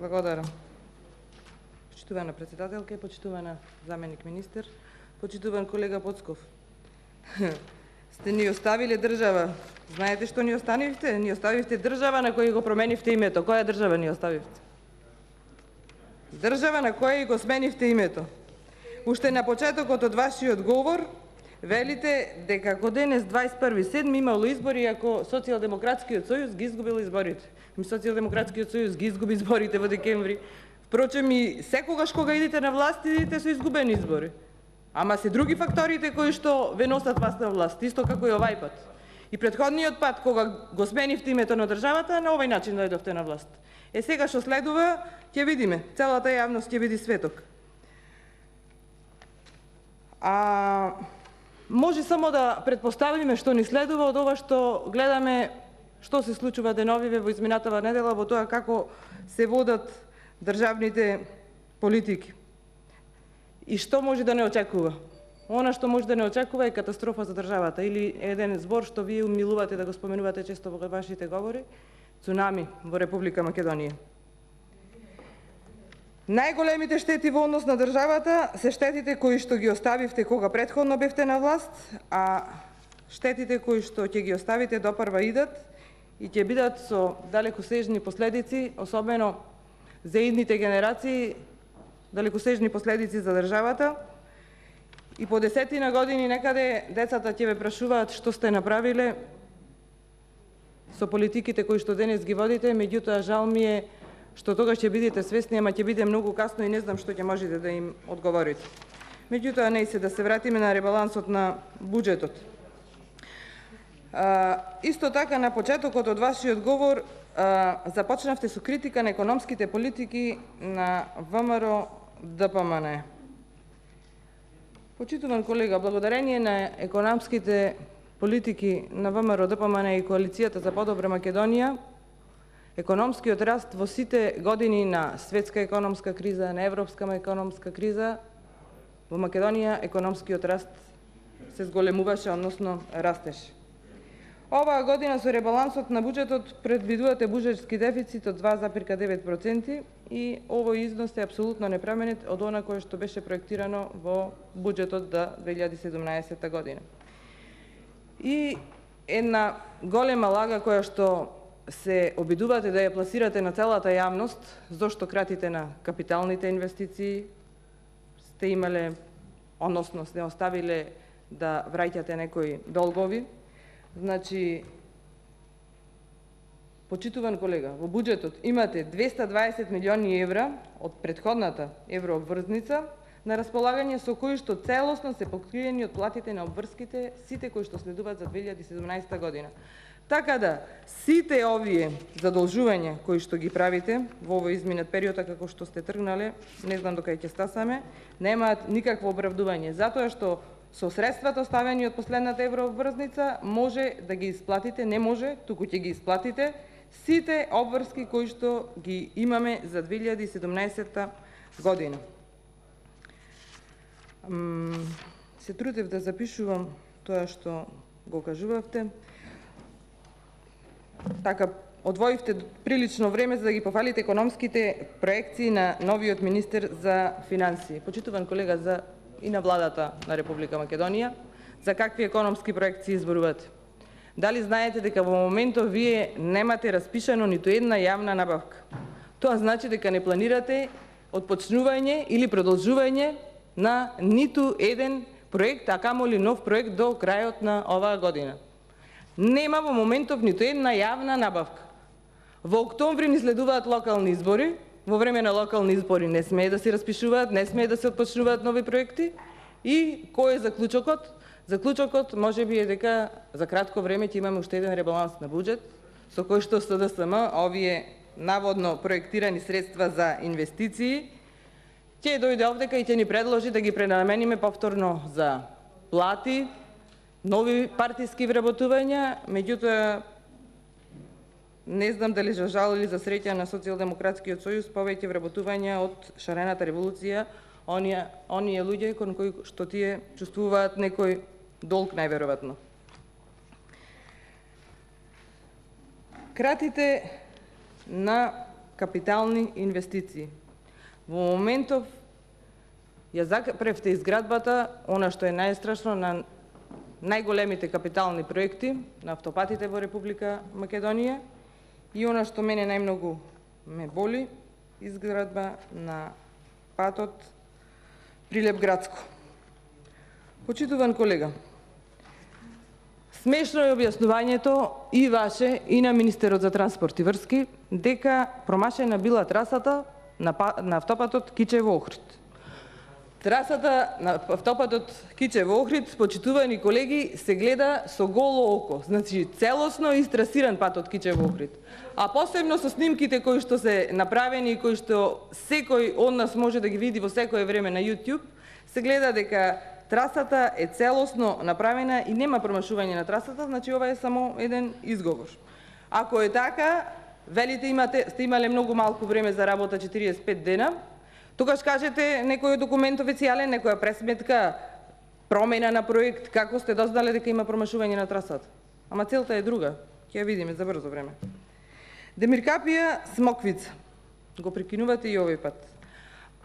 Благодарам. Почитувана председателка, почитувана заменик министер, почитуван колега Поцков. Сте ни оставиле држава. Знаете што ни оставивте? Ни оставивте држава на која го променивте името. Која држава ни оставивте? Држава на која го сменивте името. Уште на почетокот од вашиот говор велите дека ако денес 21.7. имало избори, ако Социјалдемократскиот сојуз ги изгубил изборите. Социјалдемократскиот сојуз ги изгуби изборите во декември. Впрочем, и секогаш кога идете на власт, идете со изгубени избори. Ама се други факторите кои што ве носат вас на власт, исто како и овај пат. И претходниот пат, кога го сменивте името на државата, на овај начин дојдовте на власт. Сега што следува, ќе видиме. Целата јавност ќе види светок. Може само да предпоставиме што ни следува од ова што гледаме што се случува деновиве во изминатава недела во тоа како се водат државните политики. И што може да не очекува? Она што може да не очекува е катастрофа за државата или еден збор што вие умилувате да го споменувате често во вашите говори, цунами во Република Македонија. Најголемите штети во однос на државата се штетите кои што ги оставивте кога претходно бевте на власт, а штетите кои што ќе ги оставите допарва идат и ќе бидат со далекосежни последици, особено за идните генерации, далекосежни последици за државата. И по десетина години некаде децата ќе ве прашуваат што сте направиле со политиките кои што денес ги водите, меѓутоа жал ми е што тогаш ќе бидете свесни, ама ќе биде многу касно и не знам што ќе можете да им одговорите. Меѓутоа, не се да се вратиме на ребалансот на буџетот. Исто така, на почетокот од вашиот говор започнавте со критика на економските политики на ВМРО ДПМН. Почитуван колега, благодарение на економските политики на ВМРО ДПМН и Коалицијата за подобра Македонија, економскиот раст во сите години на светска економска криза, на европска економска криза, во Македонија економскиот раст се зголемуваше, односно растеше. Оваа година со ребалансот на буџетот предвидувате буџетски дефицит од 2,9% и овој износ е апсолутно непроменет од она кое што беше проектирано во буџетот за 2017 година. И една голема лага која што се обидувате да ја пласирате на целата јавност, зошто кратите на капиталните инвестиции, сте имале, односно сте оставиле да враќате некои долгови. Значи, почитуван колега, во буџетот имате 220 милиони евра од претходната еврообврзница на располагање со кои што целосно се покриени од платите на обврските сите кои што следуваат за 2017 година. Така да, сите овие задолжувања кои што ги правите во овој изминат период, како што сте тргнале, не знам докај ќе стасаме, немаат никакво оправдување, затоа што со средствата оставени од последната еврообврзница може да ги исплатите, не може, туку ќе ги исплатите сите обврски кои што ги имаме за 2017 година. Се трудев да запишувам тоа што го кажувавте. Така, одвоивте прилично време за да ги пофалите економските проекции на новиот министер за финансии. Почитуван колега, и на владата на Република Македонија, за какви економски проекции зборувате? Дали знаете дека во моментов вие немате распишано ниту една јавна набавка? Тоа значи дека не планирате отпочнување или продолжување на ниту еден проект, а камоли нов проект до крајот на оваа година. Нема во моментов ниту една јавна набавка. Во октомври ни следуваат локални избори. Во време на локални избори не смее да се распишуваат, не смее да се отпочнуваат нови проекти. И кој е заклучокот? Заклучокот можеби е дека за кратко време ќе имаме уште еден ребаланс на буџет, со кој што СДСМ, овие наводно проектирани средства за инвестиции, ќе дојде овдека и ќе ни предложи да ги пренамениме повторно за плати, нови партиски вработувања, меѓутоа не знам дали за жал или за среќа на Социјалдемократскиот сојуз повеќе вработувања од шарената револуција, оние луѓе кон кои што тие чувствуваат некој долг најверојатно. Кратите на капитални инвестиции. Во моментов ја запревте изградбата, она што е најстрашно, на најголемите капитални проекти на автопатите во Република Македонија и она што мене најмногу ме боли, изградба на патот Прилеп-Грацко. Почитуван колега, смешно е објаснувањето и ваше и на министерот за транспорт и врски дека промашена била трасата на автопатот Кичево-Охрид. Трасата на автопатот Кичево-Охрид, почитувани колеги, се гледа со голо око. Значи целосно истрасиран патот Кичево-Охрид. А посебно со снимките кои што се направени и кои што секој од нас може да ги види во секое време на YouTube, се гледа дека трасата е целосно направена и нема промашување на трасата, значи ова е само еден изговор. Ако е така, велите сте имале многу малку време за работа, 45 дена, тогаш кажете некој документ официјален, некоја пресметка, промена на проект, како сте дознале дека има промашување на трасата. Ама целта е друга, ќе ја видиме за брзо време. Демиркапија Смоквица. Го прекинувате и овој пат.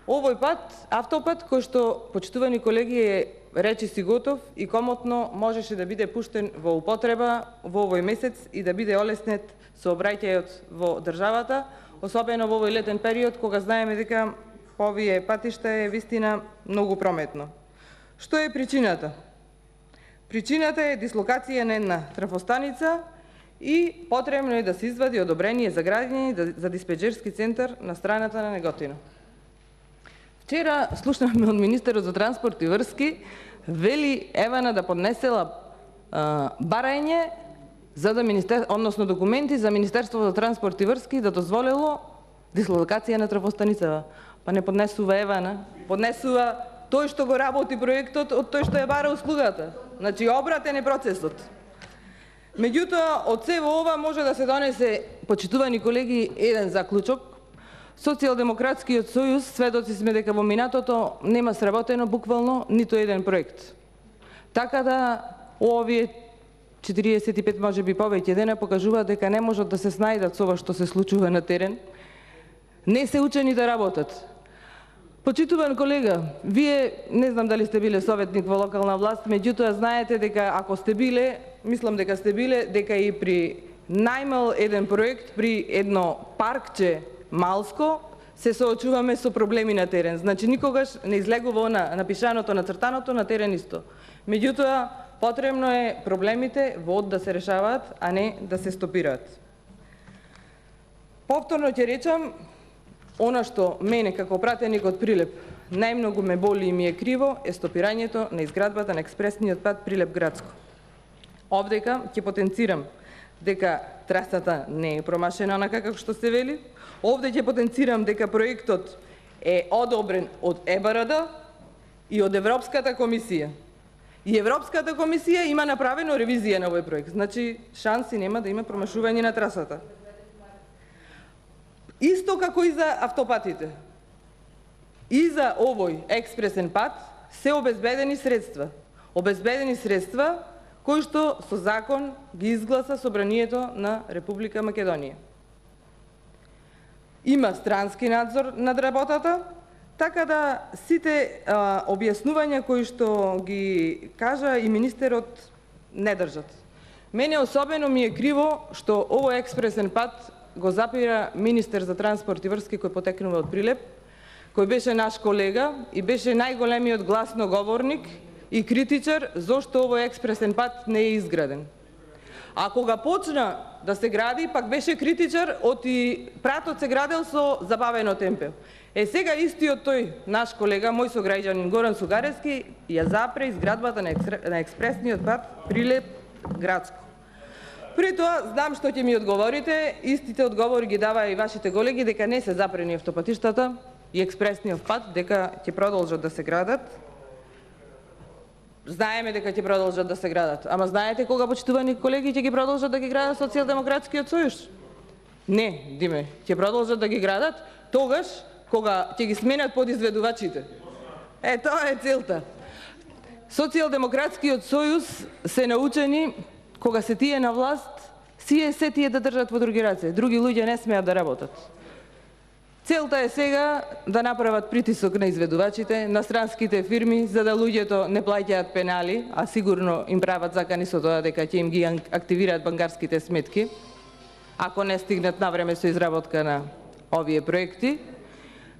Овој пат, автопат кој што, почитувани колеги, е речиси готов и комотно можеше да биде пуштен во употреба во овој месец и да биде олеснет сообраќајот во државата, особено во овој летен период, кога знаеме дека по овие патишта е вистина многу прометно. Што е причината? Причината е дислокација на една трафостаница и потребно е да се извади одобрение за градење за диспетчерски центар на страната на Неготино. Вчера слушнавме од министерот за транспорт и врски, вели Евана да поднесела барање за да односно документи за Министерството за транспорт и врски да дозволело дислокација на трафостаницава. Па не поднесува Евана, поднесува тој што го работи проектот од тој што ја бара услугата. Значи обратен е процесот. Меѓутоа, од сево ова може да се донесе, почитувани колеги, еден заклучок. Социјалдемократскиот сојуз, сведоци сме дека во минатото нема сработено буквално ниту еден проект. Така да овие 45 може би повеќе дена покажуваат дека не можат да се снајдат со ова што се случува на терен. Не се учени да работат. Почитуван колега, вие не знам дали сте биле советник во локална власт, меѓутоа знаете дека ако сте биле, мислам дека сте биле, дека и при најмал еден проект, при едно паркче малско, се соочуваме со проблеми на терен. Значи никогаш не излегува она напишаното, нацртаното на терен исто. Меѓутоа, потребно е проблемите во да се решаваат, а не да се стопираат. Повторно ќе речам, она што мене како пратеник од Прилеп најмногу ме боли и ми е криво е стопирањето на изградбата на експресниот пат Прилеп-Грацко. Овдека ќе потенцирам дека трасата не е промашена онака како што се вели. Овде ќе потенцирам дека проектот е одобрен од ЕБРД и од Европската комисија. И Европската комисија има направено ревизија на овој проект. Значи шанси нема да има промашување на трасата. Исто како и за автопатите. И за овој експресен пат се обезбедени средства. Обезбедени средства кои што со закон ги изгласа Собранието на Република Македонија. Има странски надзор над работата, така да сите објаснувања кои што ги кажа и министерот не држат. Мене особено ми е криво што овој експресен пат го запира министер за транспорт и врски кој потекнува од Прилеп, кој беше наш колега и беше најголемиот гласноговорник и критичар зошто овој експресен пат не е изграден. А кога почна да се гради, пак беше критичар од и пратот се градел со забавено темпо. Сега истиот тој наш колега, мој сограѓанин Горан Сугаревски, ја запре изградбата на експресниот пат Прилеп-Грацко. При тоа, знам што ќе ми одговорите, истите одговори ги дава и вашите колеги, дека не се запрени автопатиштата и експресниот пат, дека ќе продолжат да се градат. Знаеме дека ќе продолжат да се градат. Ама знаете кога, почитувани колеги, ќе ги продолжат да ги градат Социјалдемократскиот сојуз? Не, Диме, ќе продолжат да ги градат тогаш кога ќе ги сменат подизведувачите. Тоа е целта. Социјалдемократскиот сојуз се научени кога се тие на власт, сие се тие да држат во други раце. Други луѓе не смеат да работат. Целта е сега да направат притисок на изведувачите, на странските фирми, за да луѓето не плаќаат пенали, а сигурно им прават закани со тоа дека ќе им ги активираат банкарските сметки, ако не стигнат навреме со изработка на овие проекти.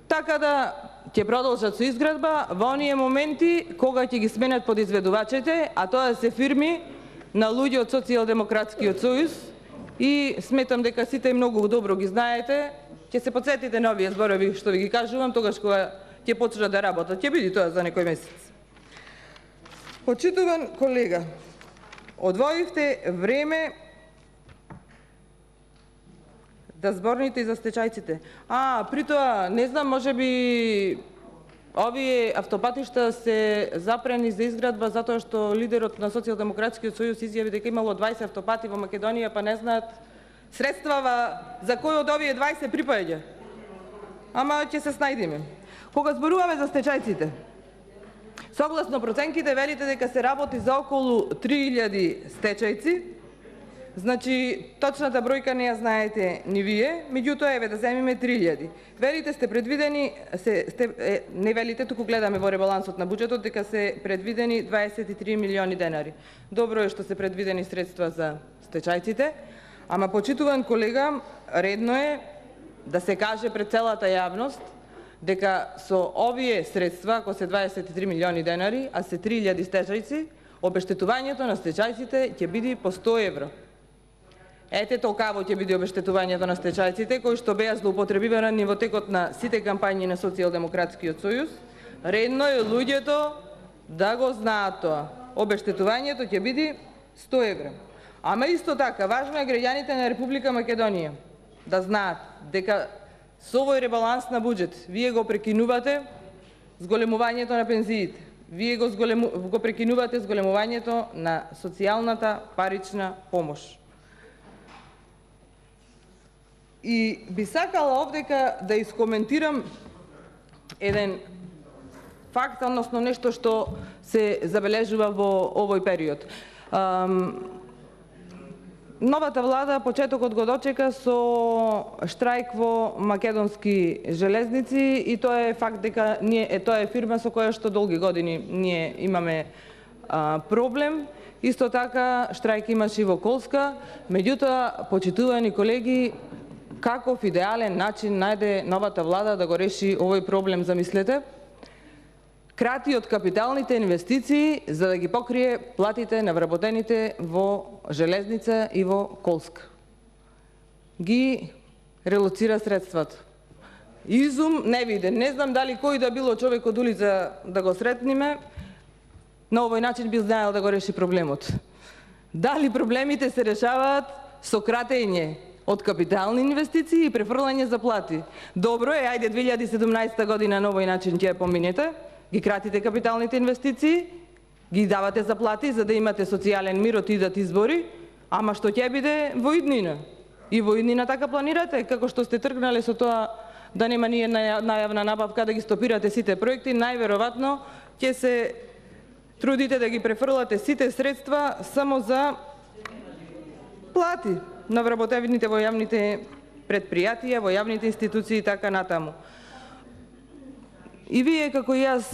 Така да ќе продолжат со изградба во оние моменти кога ќе ги сменат подизведувачите, а тоа се фирми на луѓе од Социјалдемократскиот сојуз, и сметам дека сите многу добро ги знаете. Ќе се потсетите на овие зборови што ви ги кажувам тогаш кога ќе почнат да работат. Ќе биде тоа за некој месец. Почитуван колега, одвоивте време да зборните и за стечајците. При тоа, не знам, можеби овие автопатишта се запрени за изградба затоа што лидерот на Социјалдемократскиот сојуз изјави дека имало 20 автопати во Македонија, па не знаат средствава за кој од овие 20 припаѓа. Ама ќе се снајдеме. Кога зборуваме за стечајците, согласно проценките велите дека се работи за околу 3000 стечајци. Значи, точната бројка не ја знаете ни вие, меѓутоа еве да земиме 3000. Велите сте предвидени, не велите, туку гледаме во ребалансот на буџетот дека се предвидени 23 милиони денари. Добро е што се предвидени средства за стечајците, ама почитуван колега, редно е да се каже пред целата јавност дека со овие средства, ако се 23 милиони денари, а се 3000 стечајци, обештетувањето на стечајците ќе биде по 100 евро. Ете толкаво ќе биде обештетувањето на стечајците, кои што беа злоупотребивани во текот на сите кампањи на Социјалдемократскиот сојуз. Редно е луѓето да го знаат тоа. Обештетувањето ќе биде 100 евро. Ама исто така, важно е граѓаните на Република Македонија да знаат дека со овој ребаланс на буџет вие го прекинувате зголемувањето на пензиите. Вие го прекинувате зголемувањето на социјалната парична помош. И би сакала овдека да искоментирам еден факт, односно нешто што се забележува во овој период. Новата влада почетокот го дочека со штрајк во македонски железници и тоа е факт дека тоа е фирма со која што долги години ние имаме проблем. Исто така штрајк имаше и во Колска, меѓутоа, почитувани колеги, каков идеален начин најде новата влада да го реши овој проблем, замислете? Крати од капиталните инвестиции за да ги покрие платите на вработените во железница и во Колска. Ги релоцира средствата. Изум невиден. Не знам дали кој да било човек од улица да го сретниме, на овој начин би знаел да го реши проблемот. Дали проблемите се решаваат со кратење од капитални инвестиции и префрлање за плати? Добро е, ајде 2017 година на овој начин ќе ја поминете, ги кратите капиталните инвестиции, ги давате за плати за да имате социјален мир, отидат избори, ама што ќе биде во иднина? И во иднина така планирате, како што сте тргнале со тоа да нема ни една најавна набавка, да ги стопирате сите проекти, најверојатно ќе се трудите да ги префрлате сите средства само за плати на вработените во јавните предпријатија, во јавните институции и така натаму. И вие, како и јас,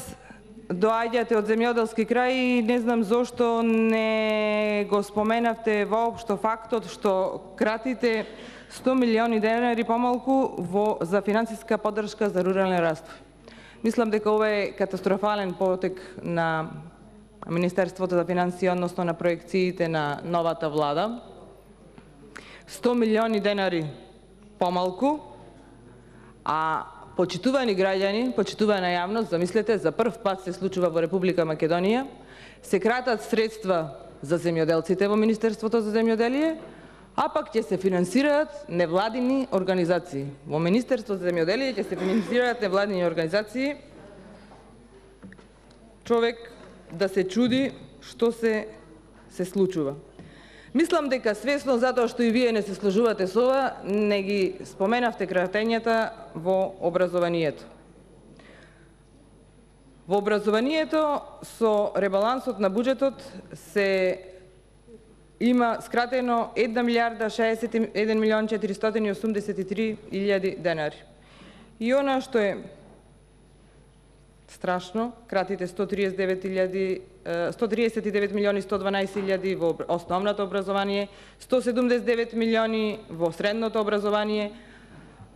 доаѓате од земјоделски крај и не знам зошто не го споменавте воопшто фактот што кратите 100 милиони денари помалку за финансиска поддршка за рурален раствој. Мислам дека ова е катастрофален потек на Министерството за финансии, односно на проекциите на новата влада. 100 милиони денари помалку, а почитувани граѓани, почитувана јавност, замислете, за прв пат се случува во Република Македонија, се кратат средства за земјоделците во Министерството за земјоделие, а пак ќе се финансираат невладини организации. Во Министерството за земјоделие ќе се финансираат невладини организации. Човек да се чуди што се случува. Мислам дека свесно, затоа што и вие не се сложувате со ова, не ги споменавте кратењата во образованието. Во образованието со ребалансот на буџетот се има скратено 1 милиарда 61 милион 483 илјади денари. И она што е страшно, кратите 139 милиони 112 илјади во основното образование, 179 милиони во средното образование,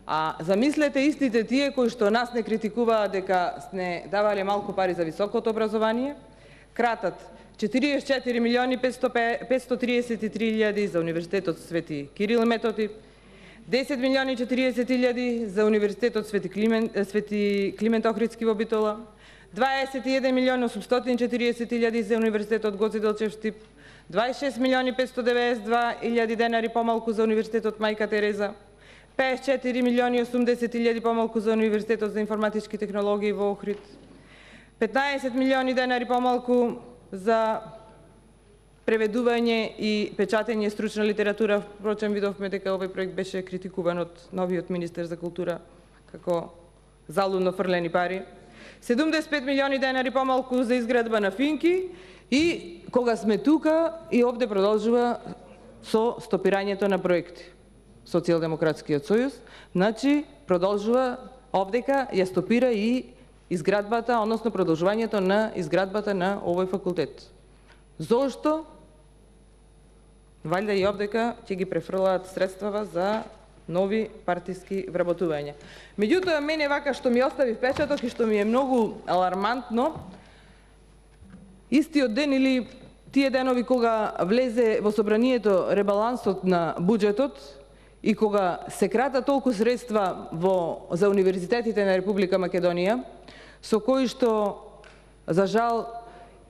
а замислете истите тие кои што нас не критикуваат дека сме давале малку пари за високото образование, кратат 44 милиони 533 илјади за Универзитетот Свети Кирил и Методи, 10 милиони 40 илјади за Универзитетот Свети Климент Охридски во Битола, 21 милиони 840 илјади за Универзитетот Гоце Делчев Штип, 26 милиони 592 илјади денари помалку за Универзитетот Мајка Тереза, 54 милиони 80 илјади помалку за Универзитетот за информатички технологии во Охрид, 15 милиони денари помалку за преведување и печатење стручна литература. Впрочем, видовме дека овој проект беше критикуван од новиот министер за култура како залудно фрлени пари. 75 милиони денари помалку за изградба на финки и кога сме тука и овде продолжува со стопирањето на проекти. Социјалдемократскиот сојуз, значи продолжува овдека ја стопира и изградбата, односно продолжувањето на изградбата на овој факултет. Зошто? Валјда и овдека ќе ги префрлаат средствава за нови партиски вработувања. Меѓутоа, мене вака што ми остави впечаток и што ми е многу алармантно, истиот ден или тие денови кога влезе во собранието ребалансот на буџетот и кога се крата толку средства за универзитетите на Република Македонија, со кои што, за жал,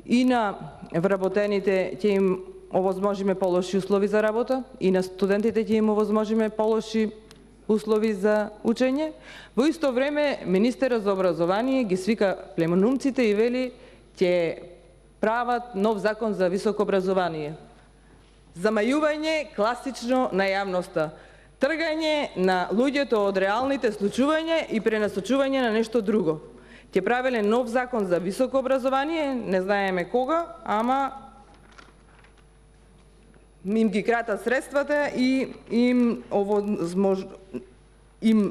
и на вработените ќе им овозможиме полоши услови за работа, и на студентите ќе им овозможиме полоши услови за учење. Во исто време, министерот за образование ги свика племенумците и вели ќе прават нов закон за високо образование. Замајување класично на јавноста. Тргање на луѓето од реалните случувања и пренасочување на нешто друго. Ќе правеле нов закон за високо образование, не знаеме кога, ама им ги кратат средствата и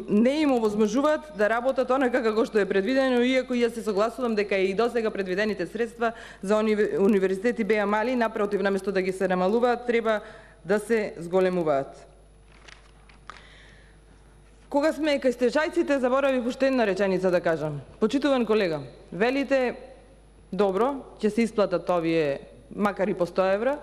не им овозможуваат да работат онака како што е предвидено, иако јас се согласувам дека и досега предвидените средства за универзитети беа мали, напротив, наместо да ги се намалуваат, треба да се зголемуваат. Кога сме кај стечајците, заборавив уште една реченица да кажам. Почитуван колега, велите, добро, ќе се исплатат овие, макар и по 100 евра,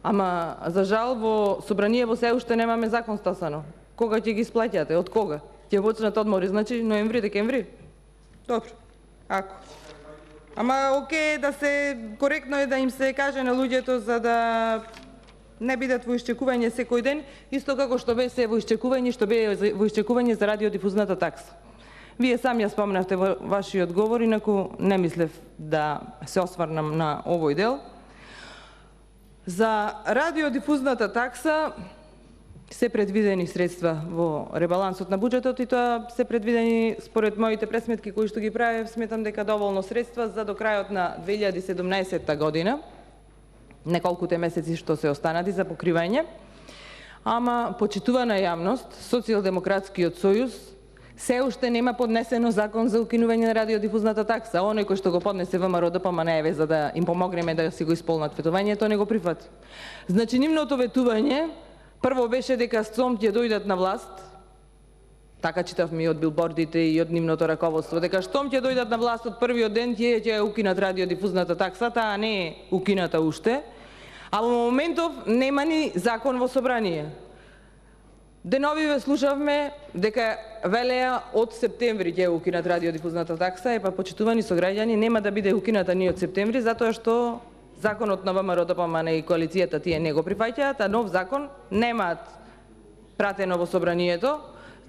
ама, за жал, во собраниево се уште немаме закон стасано. Кога ќе ги исплаќате? Од кога? Ќе почнат одмори, значи ноември, декември? Добро, ако. Ама, окей, да се, коректно е да им се каже на луѓето за да не бидат во исчекување секој ден, исто како што беше во исчекување, за радиодифузната такса. Вие сам ја спомнавте во вашиот говор, инаку не мислев да се осврнам на овој дел. За радиодифузната такса се предвидени средства во ребалансот на буџетот и тоа се предвидени, според моите пресметки кои што ги правев, сметам дека доволно средства за до крајот на 2017 година, неколкуте месеци што се останати за покривање. Ама, почитувана јавност, Социјалдемократскиот сојуз се уште нема поднесено закон за укинување на радиодифузната такса. Оној кој што го поднесе ВМРО-ДПМНЕВ за да им помогнеме да си го исполнат ветувањето, не го прифати. Значи, нивното ветување прво беше дека СЦОМ ќе дојдат на власт, така читавме и од билбордите и од нивното раководство, дека штом ќе дојдат на власт од првиот ден, тие ќе укинат радиодифузната такса, таа не е укината уште, а во моментов нема ни закон во собрание. Деновиве слушавме дека велеа од септември ќе укинат радиодифузната такса, па почитувани сограѓани, нема да биде укината ни од септември, затоа што законот на ВМРО-ДПМН и коалицијата тие не го прифаќаат, а нов закон немаат пратено во собранието.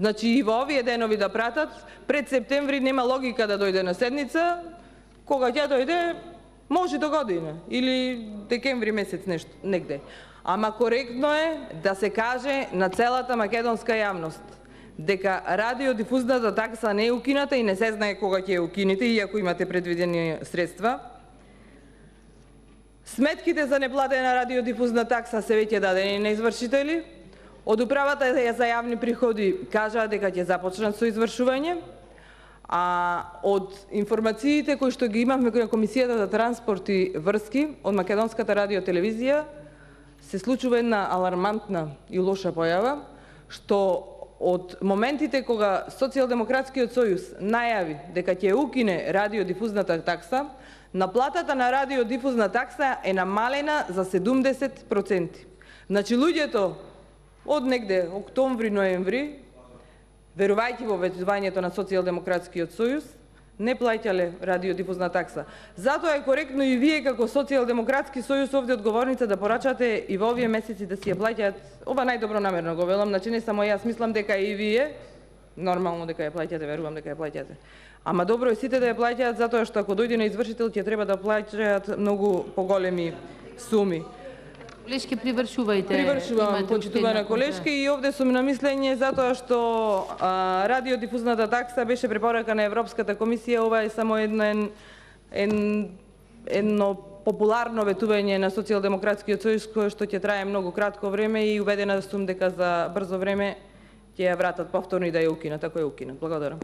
Значи и во овие денови да пратат, пред септември нема логика да дојде на седница, кога ќе дојде, може до година или декември месец нешто негде. Ама коректно е да се каже на целата македонска јавност дека радиодифузната такса не е укината и не се знае кога ќе ја укините, иако имате предвидени средства. Сметките за неплатена радиодифузна такса се веќе дадени на извршители. Од управата за јавни приходи кажаа дека ќе започнат со извршување, А од информациите кои што ги имавме на Комисијата за транспорт и врски од Македонската радиотелевизија се случува една алармантна и лоша појава, што од моментите кога Социјалдемократскиот сојуз најави дека ќе укине радиодифузната такса, наплатата на радиодифузна такса е намалена за 70%. Значи луѓето од негде октомври-ноември, верувајќи во обетувањето на Социјалдемократскиот сојуз, не плаќале радиодифузна такса. Затоа е коректно и вие како Социјалдемократски сојуз овде одговорница да порачате и во овие месеци да си ја плаќаат. Ова најдобро намерно го велам, значи не само јас, мислам дека и вие нормално дека ја плаќате, верувам дека ја плаќате. Ама добро е сите да ја плаќаат, затоа што ако дојде на извршител ќе треба да плаќаат многу поголеми суми. Колешки, привршувајте. Привршувам, почитувана колешки, и овде сум на мислење затоа што радиодифузната такса беше препорака на Европската комисија. Ова е само едно популарно ветување на Социјалдемократскиот сојуз кое што ќе трае многу кратко време и убедена сум дека за брзо време ќе ја вратат повторно и да ја укинат, ако ја укинат. Благодарам.